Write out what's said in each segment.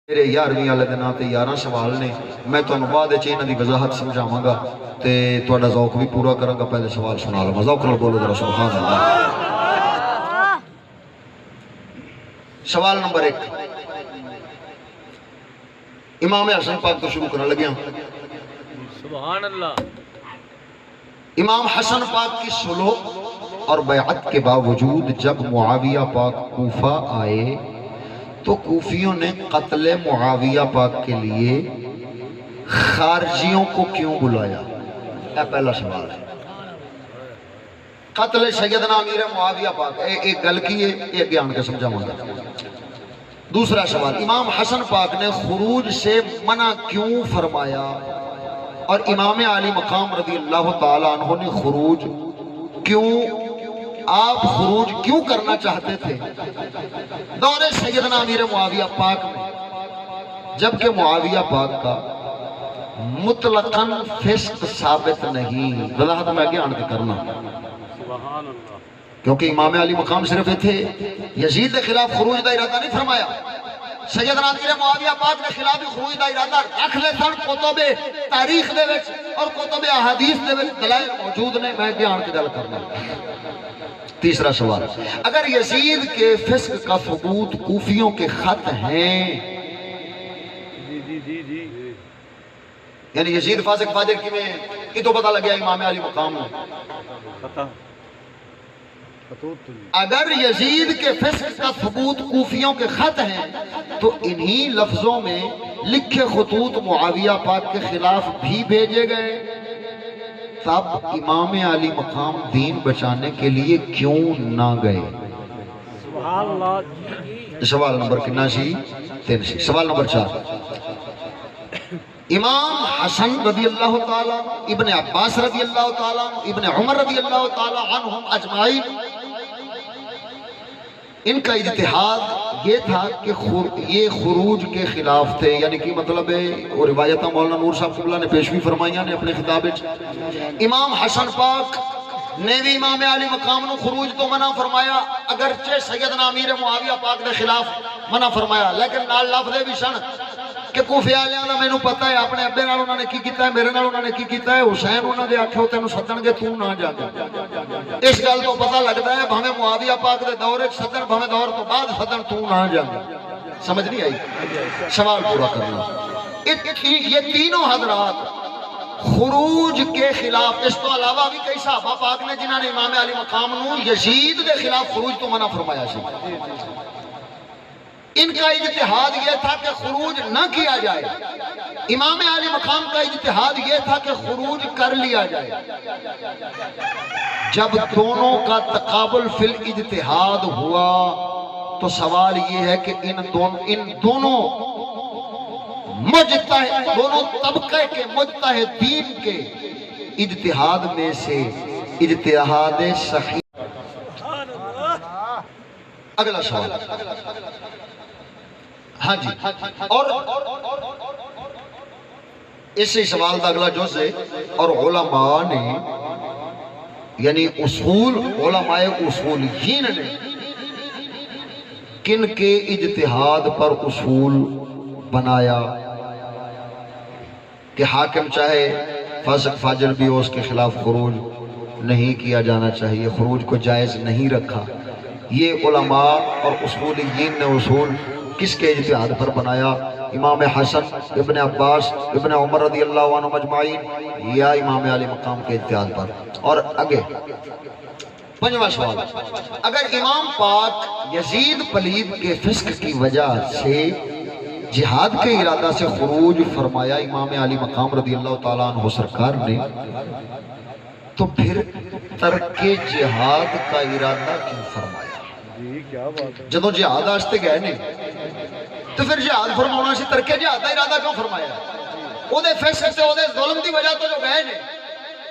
میرے 11ویں والے دن تے 11 سوال نے میں تانوں بعد وچ انہاں دی وضاحت سمجھاواں گا تے تہاڈا ذوق بھی پورا کراں گا. پہلے سوال سنا لواں, ذوق نال بولو ذرا سبحان اللہ. سوال نمبر 1 امام حسن پاک تو شروع کرنے لگے ہوں. سبحان اللہ. امام حسن پاک کی صلح اور بیعت کے باوجود جب معاویہ پاک کوفہ آئے تو کوفیوں نے قتل معاویہ پاک کے لیے خارجیوں کو کیوں بلایا؟ یہ پہلا سوال ہے. قتل سیدنا امیر معاویہ پاک ایک گل کی ہے, ایک بیان کے سمجھاؤں گا. دوسرا سوال, امام حسن پاک نے خروج سے منع کیوں فرمایا اور امام علی مقام رضی اللہ تعالیٰ عنہ نے خروج کیوں کرنا چاہتے تھے دور سیدنا امیر معاویہ پاک میں, جبکہ معاویہ پاک کا مطلقاً فسق ثابت نہیں. وضاحت میں آگے آن کے کرنا, کیونکہ امام علی مقام صرف تھے یزید کے خلاف خروج دا ارادہ نہیں فرمایا. سیدنا امیر معاویہ پاک نے خلاف خروج دا ارادہ رکھ لے سن کتب تاریخ دے وچ اور کتب احادیث دے وچ دلائل موجود نے. میں بیان کی گل کرنا. تیسرا سوال, اگر یزید کے فسق کا ثبوت کوفیوں کے خط ہیں, یعنی یزید فاسق فاجر کی میں یہ تو پتہ لگیا امام علی مقام میں. اگر یزید کے فسق کا ثبوت کوفیوں کے خط ہیں تو انہی لفظوں میں لکھے خطوط معاویہ پاک کے خلاف بھی بھیجے گئے, تب امام علی مقام دین بچانے کے لیے کیوں نہ گئے؟ سبحان اللہ. سوال نمبر کتنا سی؟ 3 سی. سوال نمبر 4, امام حسن رضی اللہ تعالیٰ, ابن عباس رضی اللہ تعالیٰ, ابن عمر رضی اللہ تعالیٰ عنہم اجمعین, ان کا اجتہاد یہ تھا کہ یہ خروج کے خلاف تھے. یعنی کہ مطلب ہے وہ روایتہ مولانا نور صاحب قبلہ نے پیشوی فرمائیاں نے اپنے خطاب وچ. امام حسن پاک نے بھی امام علی مقام نو خروج تو منع فرمایا, اگرچہ سیدنا امیر معاویہ پاک نے خلاف منع فرمایا, لیکن نال لفظ بھی سن کہ کوفے والےاں دا مینوں پتہ ہے اپنے ابے نال انہوں نے کی کیتا ہے, میرے نال انہوں نے کی کیتا ہے. حسین انہوں نے آکھیا تینوں سدن گے تو نہ جا. اس گل تو پتہ لگتا ہے بھاویں معاویہ پاک دے دور وچ سدن بھاویں دور تو بعد سدن تو نہ جا. سمجھ نہیں آئی؟ سوال پورا کرنا. یہ تینوں حضرات خروج کے خلاف, اس تو علاوہ بھی کئی صحابہ پاک نے جنہاں نے امام علی مقام نو یزید دے خلاف خروج تو منع فرمایا سی. ان کا اجتہاد یہ تھا کہ خروج نہ کیا جائے. امام علی مقام کا اجتہاد یہ تھا کہ خروج کر لیا جائے. جب دونوں کا تقابل فی الاجتہاد ہوا تو سوال یہ ہے کہ ان دونوں طبقے کے مجتہدین کے اجتہاد میں سے اجتہاد صحیح. اگلا سوال, ہاں جی, اور اسی سوال دا اگلا جز ہے, اور علماء نے یعنی علماء اصولیین نے کن کے اجتہاد پر اصول بنایا کہ حاکم چاہے فاسق فاجر بھی ہو اس کے خلاف خروج نہیں کیا جانا چاہیے, خروج کو جائز نہیں رکھا. یہ علماء اور اصولیین نے اصول کس کے اجتہاد پر بنایا؟ امام حسن, ابن عباس, ابن عمر رضی اللہ عنہ مجمعین, یا امام علی مقام کے اجتہاد پر؟ اور آگے 5واں سوال, اگر امام پاک یزید پلید کے فسق کی وجہ سے جہاد کے ارادہ سے خروج فرمایا امام علی مقام رضی اللہ تعالیٰ عنہ سرکار نے, تو پھر ترک جہاد کا ارادہ کیوں فرمایا؟ جدو جہاد آستے گئے نہیں تو پھر جہاد فرمانا سی, ترک جہاد کا ارادہ کیوں فرمایا؟ او دے فسق سے او دے ظلم دی وجہ تو جو گئے نہیں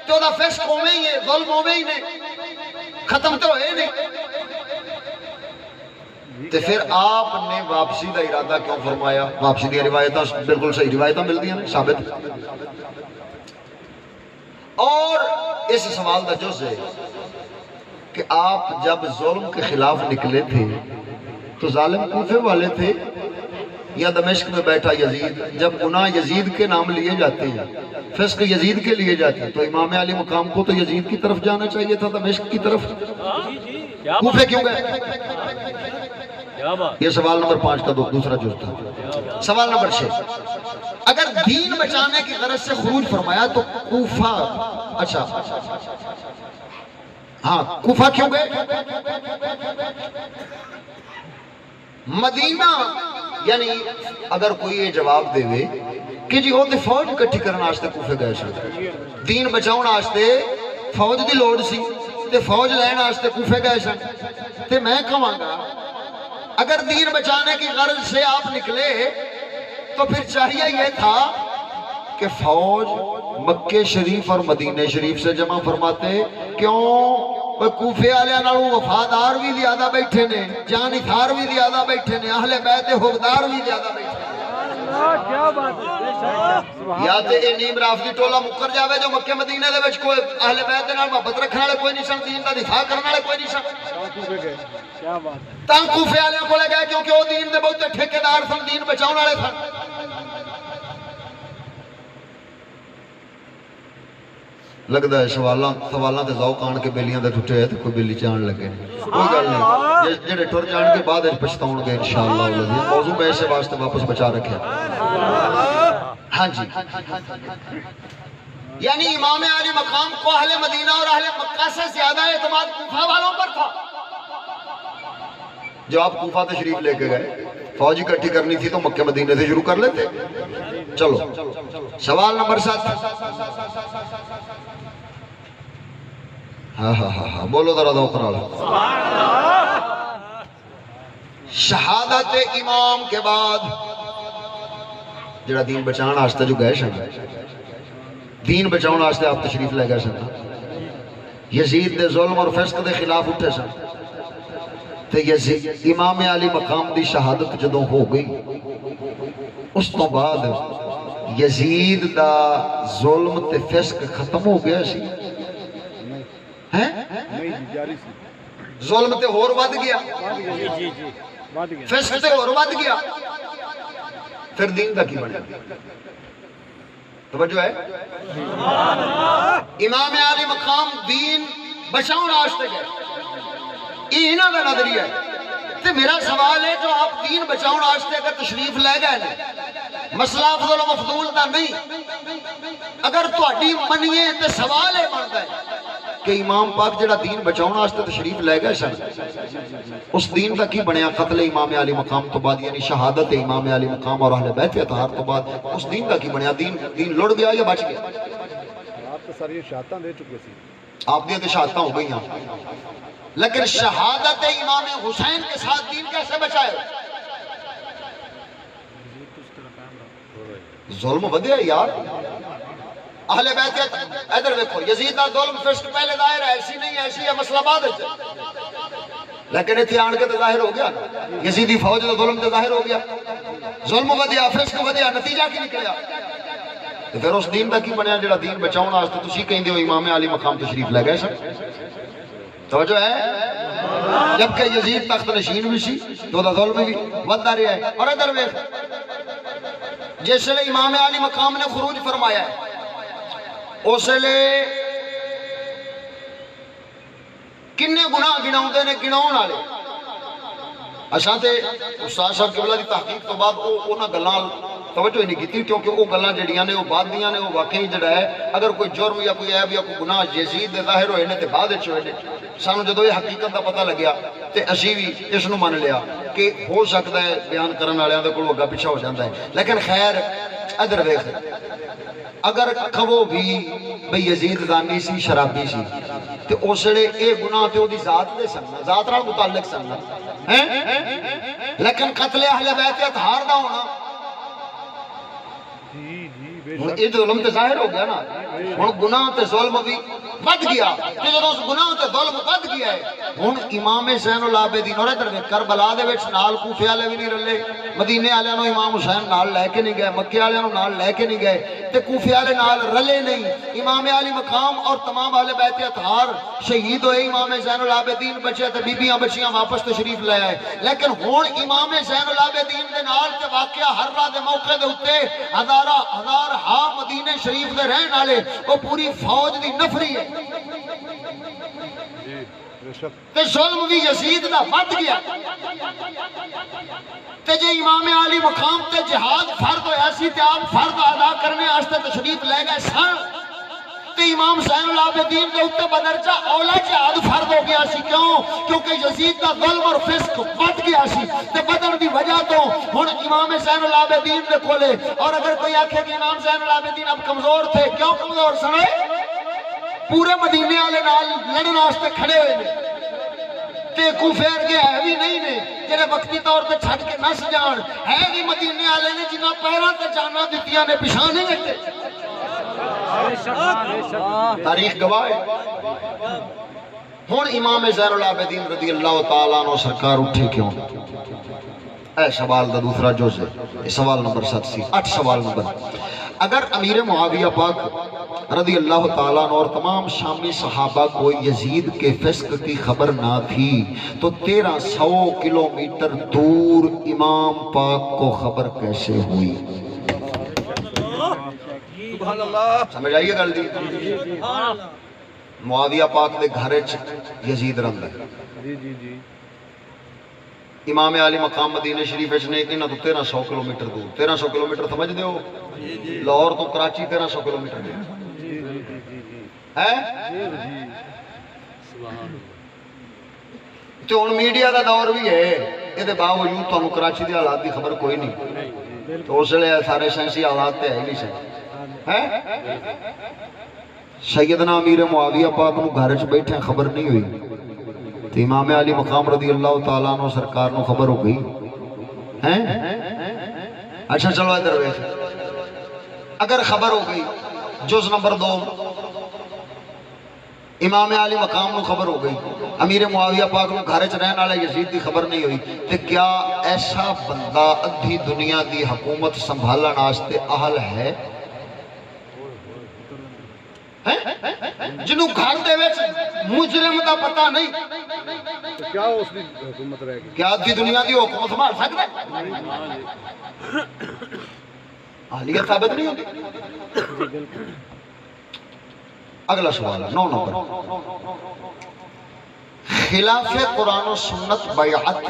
تو دا فسق ہوئے ہی ہے, ظلم ہوئے ہی نہیں, ختم تو ہوئے نہیں. تو پھر آپ نے واپسی دا ارادہ کیوں فرمایا؟ واپسی دی روایتہ بالکل صحیح روایتہ مل دی ہیں ثابت. اور اس سوال دا جز ہے کہ آپ جب ظلم کے خلاف نکلے تھے تو ظالم کوفے والے تھے یا دمشق میں بیٹھا یزید، جب گناہ یزید کے نام لیے جاتے ہیں، فسق یزید کے لیے جاتے ہیں، تو امام علی مقام کو تو یزید کی طرف جانا چاہیے تھا، دمشق کی طرف، کوفے کیوں گئے؟ یہ سوال نمبر 5 کا دوسرا جز تھا۔ سوال نمبر 6، اگر دین بچانے کی غرض سے خروج فرمایا تو کوفہ، اچھا ہاں کوفہ کیوں گئے؟ مدینہ، یعنی اگر کوئی یہ جواب دے وے کہ جی وہ تے فوج اکٹھی کرنا آستے کوفے گئے سن، دین بچاؤن آستے فوج دی لوڑ سی تے فوج لین آستے کوفے گئے سن، تے میں کہاں گا اگر دین بچانے کی غرض سے آپ نکلے تو پھر چاہیے یہ تھا کہ فوج مکہ شریف اور مدینہ شریف سے جمع فرماتے، کیوں؟ کوفے والے نالوں وفادار بھی زیادہ بیٹھے نے، جانثار بھی زیادہ بیٹھے نے، اہل بیت حقدار بھی زیادہ بیٹھے نے۔ کیا بات ہے، یا تے اے نیم رافضی ٹولا مکر جاوے جو مکہ مدینہ دے وچ کوئی اہل بیت دے نال محبت رکھنے والے کوئی نہیں سن، دین دا دفاع کرنے والے کوئی نہیں سن، کیا بات ہے، تاں کوفے والے کولے گئے کیونکہ وہ دین دے بہت ٹھیکیدار سن، دین بچاؤن والے سن۔ لگتا ہے سوالاں تے ذوق آن کے بیلیاں دے ٹوٹے ہے تے کوئی بیلی چان لگے، کوئی گل نہیں، جڑے ٹر جان کے بعد پچھتاؤں گے انشاءاللہ العزیز، موضوع میں اسے واسطے واپس بچا رکھے۔ ہاں جی، یعنی امام علی مقام کو اہل مدینہ اور اہل مکہ سے زیادہ اعتماد کوفہ والوں پر تھا۔ جو آپ کوفہ تشریف لے کے گئے، فوج اکٹھی کرنی تھی تو مکہ مدینہ سے شروع کر لیتے۔ چلو سوال نمبر 7، ہاں بولو ذرا ذوق نال، شہادت امام کے بعد جڑا دین بچان واسطے جو گئے سن، دین بچاؤن واسطے آپ تشریف لے گئے سن، یزید دے ظلم اور فسق دے خلاف اٹھے سن، تے امام علی مقام دی شہادت جدوں ہو گئی، اس تو بعد یزید دا ظلم تے فسق ختم ہو گیا سی؟ ظلم تے ہور ود گیا، فسق تے ہور ود گیا، پھر دین دا کی بنے؟ توجہ ہے؟ امام علی مقام دین بچاؤن واسطے گئے، یہ انہاں دا نظریہ ہے۔ تے میرا سوال ہے جو آپ دین بچاؤن واسطے اگر تشریف لے گئے نے، مسئلہ افضل و مفضول دا نہیں، اگر تہاڈی منیے تے سوال ہے بنتا ہے کہ امام پاک جڑا دین بچاؤن واسطے تشریف لے گئے سن، اس دین دا کی بنیا قتل امام علی مقام تو بعد، یعنی شہادت امام علی مقام اور اہل بیت اطہار تو بعد اس دین دا کی بنیا؟ دین لڑ گیا یا بچ گیا؟ آپ تو ساری شہادتاں دے چکے سی، آپ دیاں تے شہادتاں ہو گئی ہیں، لیکن شہادت امام حسین کے ساتھ دین کیسے بچائے؟ ظلم ودیا یار، اہل بیت ادھر دیکھو، یزید دا ظلم فسق پہلے ظاہر ہے، ایسی نہیں ایسی ہے، مسئلہ بعد ہے، لیکن اتنے آن کے تو ظاہر ہو گیا، یزیدی فوج دا ظلم تو ظاہر ہو گیا، ظلم ودیا فسق ودیا، نتیجہ کی نکلیا؟ تو پھر اس دین دا کی بنیا جڑا دین بچاؤن واسطے تسی کہندے ہو امام علی مقام تشریف لے گئے سن؟ توجہ ہے؟ جبکہ یزید تخت نشین بھی سی تو دا ظلم بھی ودتا رہا ہے۔ اور ادھر ویکھ، جس لئے امام علی مقام نے خروج فرمایا ہے، اس لئے کنے گناہ گناؤں دے نے گناؤں والے؟ اچھا تے استاد صاحب قبلہ دی تحقیق تو بعد اونا گلان توجہ ہی نہیں کیتی، کیونکہ وہ گلان جڑیاں نے وہ بعد دیاں نے، وہ واقعی جڑا ہے اگر کوئی جرم یا کوئی عیب یا کوئی گناہ یزید دے ظاہر ہوئے نے تے بعد وچ ہوئے نے، سانو جدوں یہ حقیقت دا پتہ لگیا تے اسی بھی اس نو مان لیا کہ ہو سکتا ہے بیان کرن والےاں دے کول اگا پیچھے ہو جاندا ہے، لیکن خیر ادھر دیکھ، اگر کھو بھی بھئی یزید زانی سی شرابی سی تے اس لئے اے گناہ تے او دی ذات دے سننا، ذات نال متعلق سننا، لیکن قتل اہل بیت اطہار دا ہونا یہ ظلم تے ظاہر ہو گیا نا، ہن گناہ تے ظلم بھی بد گیا، تے جدوں اس گناہ تے ظلم بد گیا ہے، ہن امام حسین العابدین اور ادھر کربلا دے وچ نال کوفے والے بھی نہیں رلے، مدینے والےاں نو امام حسین نال لے کے نہیں گئے، مکے والےاں نو نال لے کے نہیں گئے، تے کوفے والے نال رلے نہیں. امام علی مقام اور تمام اہل بیت اطہار شہید ہوئے. امام زین العابدین بچے تے بیبیاں بچیاں واپس تشریف لے آئے. لیکن ہون امام زین العابدین دے نال تے واقعہ ہر راہ دے موقع دے اتے ہزار ہاں مدینے شریف دے رہن والے وہ پوری فوج دی نفری ہے. تے ظلم بھی یزید دا ود گیا. تے جے امام علی مقام تے جہاد فرض ہویا سی تے آپ فرض ادا کرنے واسطے تشریف لے گئے سن تے امام زین العابدین دے اوتے بدرجہ اولا جہاد فرض ہو گیا سی. کیوں؟ کیونکہ یزید دا ظلم اور فسق ود گیا سی تے بدن دی وجہ تو ہن امام زین العابدین دے کولے. اور اگر کوئی آکھے کہ امام زین العابدین اب کمزور تھے, کیوں کمزور سنے؟ پورے مدینے والے نال لڑن واسطے کھڑے ہوئے نے تے کوفے ورگے ہے بھی نہیں نے جڑے وقتی طور تے چھڈ کے نس جان. ہے بھی مدینے والے نے جنہاں پیراں تے جاناں دتیاں نے پچھاں نہیں ہٹے. تاریخ گواہ ہے. ہن امام زین العابدین رضی اللہ تعالیٰ عنہ سرکار اٹھے کیوں؟ اے سوال دا دوسرا جز ہے. یہ سوال نمبر 8 سوال نمبر. اگر امیر معاویہ پاک رضی اللہ تعالیٰ عنہ اور تمام شامی صحابہ کو یزید کے فسق کی خبر نہ تھی تو 1300 کلومیٹر دور امام پاک کو خبر کیسے ہوئی؟ سمجھ آئیے گل دی. معاویہ پاک دے گھر یزید رہندا ہے. امام علی مقام مدینہ شریف نے انہاں تو 1300 کلومیٹر دور. 1300 کلومیٹر سمجھ دیو لاہور تو کراچی 1300 کلومیٹر ہے. تو ہن میڈیا دا دور بھی ہے, یہ باوجود تانوں کراچی دے حالات دی خبر کوئی نہیں. تو اس لیے سارے سائنسی حالات تے ہے نہیں سن. سیدنا امیر معاویہ پاک نو گھر وچ بیٹھے خبر نہیں ہوئی تو امام علی مقام رضی اللہ تعالیٰ عنہ سرکار نو خبر ہو گئی ہیں. اچھا چلو ادھر ویکھ. اگر خبر ہو گئی, جز نمبر 2, امام علی مقام نو خبر ہو گئی, امیر معاویہ پاک نو گھر وچ رہن والا یزید دی خبر نہیں ہوئی, تے کیا ایسا بندہ ادھی دنیا دی حکومت سنبھالن واسطے اہل ہے جنوں گھر دے وچ مجرم دا پتہ نہیں؟ کیا اس دی حکومت رہے گی؟ کیا ادھی دنیا دی حکومت سنبھال سکتا ہے؟ اہلیت ثابت نہیں ہوتی. اگلا سوال 9 نمبر. خلاف قرآن و سنت بیعت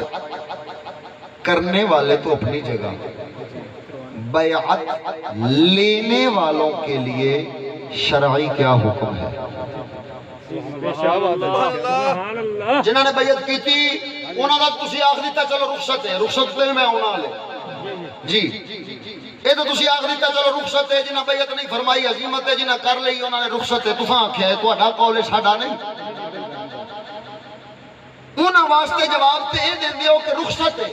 کرنے والے تو اپنی جگہ, بیعت لینے والوں کے لیے شرعی کیا حکم ہے؟ جنہوں نے بیعت کی تھی انہوں نے تسی آخ دیتا چلو رخصت ہے, رخصت تے میں آنا لے جی. یہ تو تسی آخ دیتا چلو رخصت ہے, جنہوں بیعت نہیں فرمائی عظیمت ہے, جنہوں کر لئی انہوں نے رخصت ہے. تساں آکھیا ہے تہاڈا قول ساڈا نہیں. انہوں واسطے جواب تے یہ دیندے ہو کہ رخصت ہے,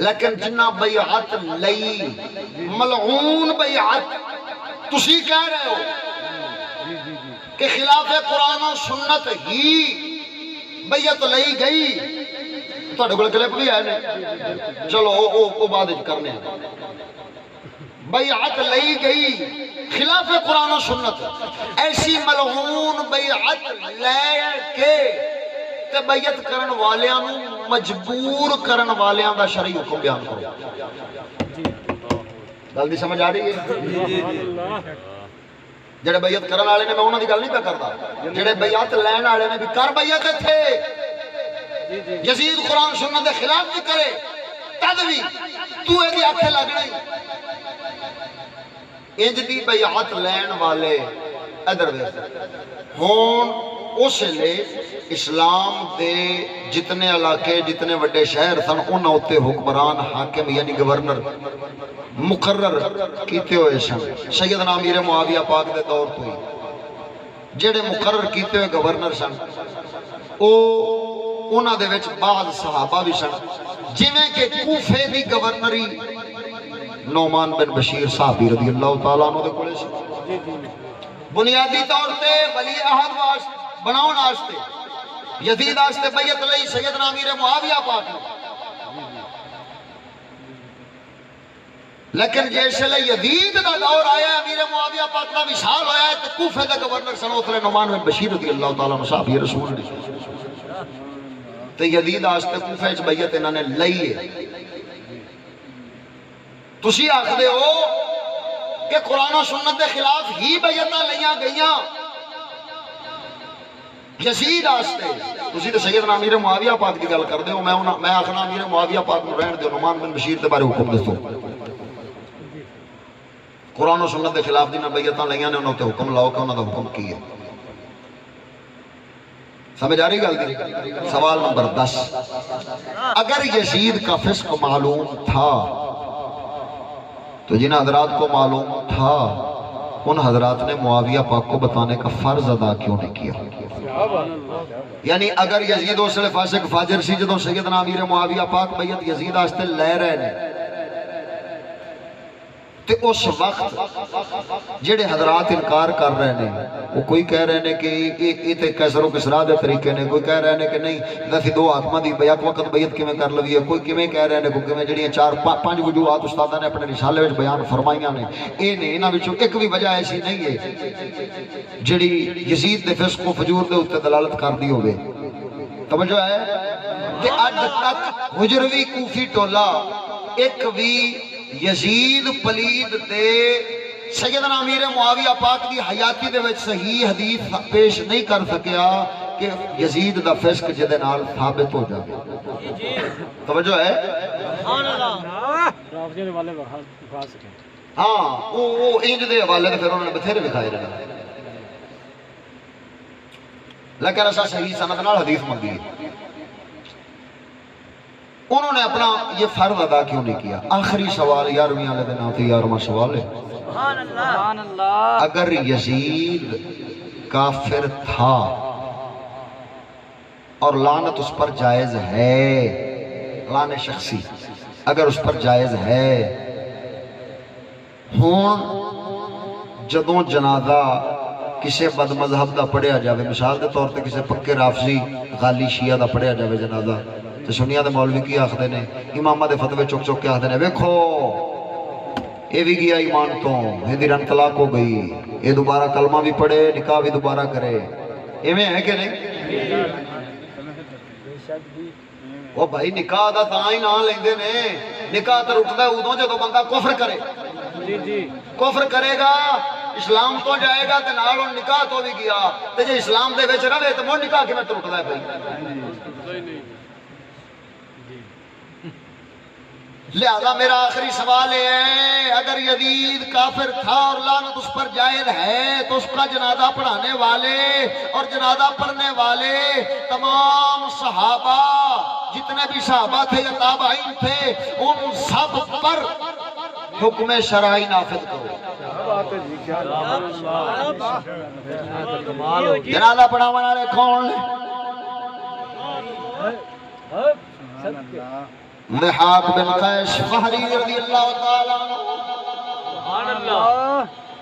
لیکن جنہ بیعت لئی ملعون بیعت تسی کہہ رہے ہو کہ خلاف قرآن و سنت ہی بیعت لئی گئی. تھوڑے کول کلپ بھی آئے نے, چلو او بعد کرنے. بیعت لئی گئی خلاف قرآن و سنت, ایسی ملعون بیعت لے کے تے بیعت کرن والیاں نو مجبور کرن والیاں دا شرعی حکم بیان کرو. گل دی سمجھ آ رہی ہے؟ جڑے بیعت کرن والے نے میں انہاں دی گل نہیں پہ کردا, جڑے بیعت لین والے نے بھی کر بیعت تھے, یزید قرآن سنت دے خلاف بھی کرے تد بھی تو اے دی آکھے لگنا ہی. انج دی بیعت لین والے ادھر ویکھ ہون اس لے اسلام دے جتنے علاقے جتنے وڈے شہر سن انہاں اتے حکمران حاکم یعنی گورنر مقرر کیتے ہوئے سن. سیدنا امیر معاویہ پاک دے دور تو ہی جڑے مقرر کیتے ہوئے گورنر سن او انہاں دے وچ بعض صحابہ بھی سن, جویں کہ کوفے دی گورنری نعمان بن بشیر صحابی رضی اللہ تعالیٰ عنہ دے کولے سی. بنیادی طور تے ولی عہد بناؤن واسطے یزید واسطے بیعت لئی سیدنا امیر معاویہ پاک نے. لیکن جیسے یزید دا دور آیا امیر معاویہ پاک دا وصال ہویا ہے تے کوفے دا گورنر سن اتلے نعمان بن بشیر رضی اللہ تعالیٰ عنہ صاحب یہ رسول نے تے یزید آستے کوفے وچ بیعت انہاں نے لئی ہے تسی آکھدے ہو کہ قرآن و سنت دے خلاف ہی بیعتاں لیاں گئیاں یزید آستے تسی تے سیدنا امیر معاویہ پاک دی گل کردے ہو میں آکھنا امیر معاویہ پاک نو رہن دیو نعمان بن بشیر دے بارے حکم دسو قرآن و سنت دے خلاف دینا بیعتاں لیاں نے انہوں تے حکم لاؤ کہ انہوں دا حکم کی ہے سمجھ آ رہی گل دی سوال نمبر 10 اگر یزید کا فسق معلوم تھا تو جن حضرات کو معلوم تھا ان حضرات نے معاویہ پاک کو بتانے کا فرض ادا کیوں نہیں کیا یعنی اگر یزید اسلے فاسق فاجر سی جدوں سیدنا امیر معاویہ پاک بیعت یزید آستے لے رہے ہیں تے اس وقت جڑے حضرات انکار کر رہے ہیں وہ کوئی کہہ رہے ہیں کہ یہ تے کیسر و کسرا دے طریقے نے کوئی کہہ رہے ہیں کہ نہیں دسی دو حاکماں دی بیعت وقت بیعت کیویں کر لوی ہے کوئی کیویں کہہ رہے ہیں کوئی کیویں جڑیاں 4-5 وجوہات استاداں نے اپنے رسالے وچ بیان فرمائیاں نے اے نے انہاں وچوں ایک بھی وجہ ایسی نہیں ہے جڑی یزید دے فسق و فجور دے اوتے دلالت کردی ہوے توجہ ہے کہ اج تک حجروی کوفی ٹولا ایک بھی یزید پلید دے سیدنا امیر معاویہ پاک دی حیاتی دے وچ صحیح حدیث پیش نہیں کر سکیا کہ یزید دا فسق جدے نال ثابت ہو جائے توجہ ہے ہاں وہ انج دے حوالے تے پھر انہوں نے بتھیرے دکھائے رہنا لیکن ایسا صحیح سند نال حدیث منگی ہے انہوں نے اپنا یہ فرض ادا کیوں نہیں کیا آخری سوال 11ویں والے دن آتے 11واں سوال ہے اگر یزید کافر تھا اور لعنت اس پر جائز ہے لعنت شخصی اگر اس پر جائز ہے ہون جدوں جنازہ کسے بد مذہب دا پڑھیا جاوے مثال دے طور تے کسے پکے رافضی غالی شیعہ دا پڑھیا جاوے جنازہ تو سنیا دے مولوی کی آخدے نے امامہ دے فتوے چک چک کے آخدے نے ویکھو اے بھی گیا ایمان تو ہندی رن طلاق ہو گئی اے دوبارہ کلمہ بھی پڑھے نکاح بھی دوبارہ کرے ایویں ہے کہ نہیں وہ بھائی نکاح دا تاں ہی نہ لیندے نے نکاح تے رکدا ہے اودوں جدوں بندہ کفر کرے کفر کرے گا اسلام تو جائے گا تے نال نکاح تو بھی گیا تے جے اسلام دے وچ رہے تے مون نکاح کیویں رکدا ہے بھائی لہذا میرا آخری سوال ہے اگر یزید کافر تھا اور لعنت اس پر جائز ہے تو اس کا جنازہ پڑھانے والے اور جنازہ پڑھنے والے تمام صحابہ جتنے بھی صحابہ تھے یا تابعین تھے ان سب پر حکم شرعی نافذ کرو جنازہ پڑھانے والے کون ضحاک بن قیس فہری رضی اللہ تعالیٰ عنہ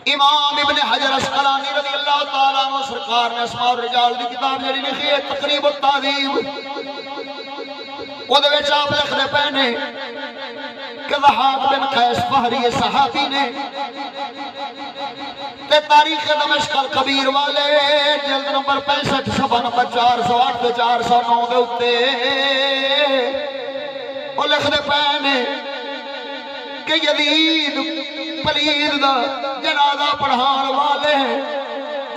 امام ابن حجر اسقلانی رضی اللہ تعالیٰ عنہ سرکار نے اسماء الرجال دی کتاب جڑی لکھی ہے تقریب التہذیب وہ دے وچ آپ لکھدے پئے نے کہ ضحاک بن قیس فہری صحابی نے تے تاریخ دمشق الکبیر والے جلد نمبر 65 صفحہ نمبر 408 تے 409 دے اوتے وہ لکھ دے پہنے کہ یزید پلید دا جنازہ پڑھان والے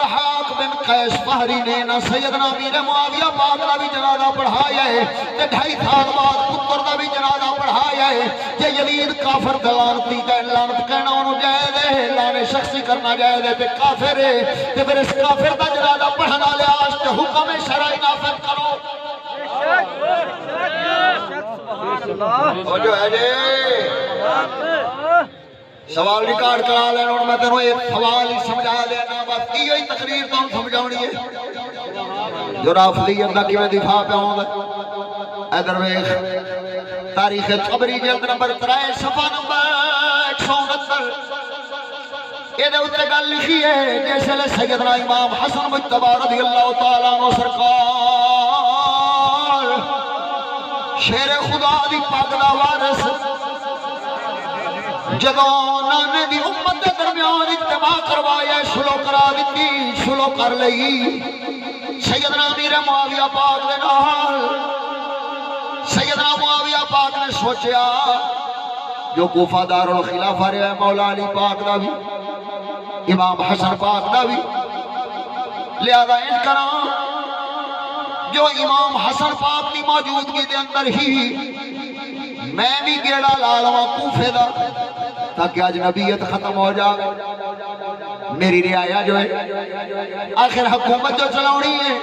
ضحاک بن قیس فہری نے نہ سیدنا امیر معاویہ پاک دا بھی جنازہ پڑھایا ہے تے 2.5 سال بعد پتر دا بھی جنازہ پڑھایا ہے کہ یزید کافر دلانتی لعنت کہنا انہوں جائز ہے لعنت شخصی کرنا جائز ہے تے کافر ہے تے پھر اس کافر دا جنازہ پڑھنا لحاظ تے حکم شرعی نافذ کرو جو ہے جی سوال ریکارڈ کرا لینا اور میں تینوں ایک سوال ہی سمجھا لینا بس یہی تقریر تو سمجھاؤنی ہے جو رافضیت دا کیویں دفاع پہ ہوں ادھر ویکھ تاریخ طبری جلد نمبر 3 صفحہ نمبر 169 یہ دے اوتے گل لکھی ہے جیسے سیدنا امام حسن مجتبی رضی اللہ تعالیٰ عنہ سرکار شیر خدا دی پاک دا وارث جدوں نانے دی امت دے درمیان اجتماع کروایا شلو کرا دیتی شلو کر لئی سیدنا امیر معاویہ پاک دے نال سیدنا معاویہ پاک نے سوچیا جو کوفہ دارالخلافہ رہا ہے مولا علی پاک دا بھی امام حسن پاک دا بھی لہذا ان کراں جو امام حسن پاک دی موجودگی دے اندر ہی میں بھی گیڑا لا لواں کوفے دا تاکہ اجنبیت ختم ہو جائے میری رعایا جو ہے آخر حکومت جو چلاؤنی ہے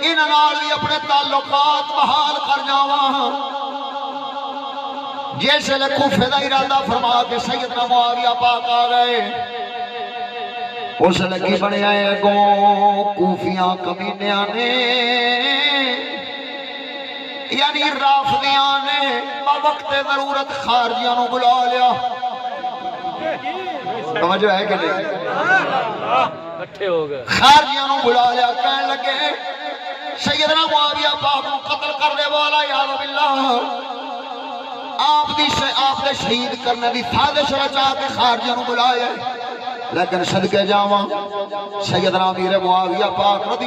انہاں نال بھی اپنے تعلقات بحال کر جاواں جیسے لے کوفے دا ارادہ فرما کے سیدنا معاویہ پاک آ گئے اس لگی بنے آئے گو کوفیاں کمینیاں نے یعنی رافضیاں نے وقت ضرورت خارجیاں نو بلا لیا سمجھو ہے کہ نہیں اکٹھے ہو گئے خارجیاں نو بلا لیا کہنے لگے سیدنا معاویہ پاک کو قتل کرنے والا یا باللہ آپ دے شہید کرنے دی سازش رچا کے خارجیاں نو بلایا لیکن صدقے جاواں سیدنا امیر معاویہ پاک رضی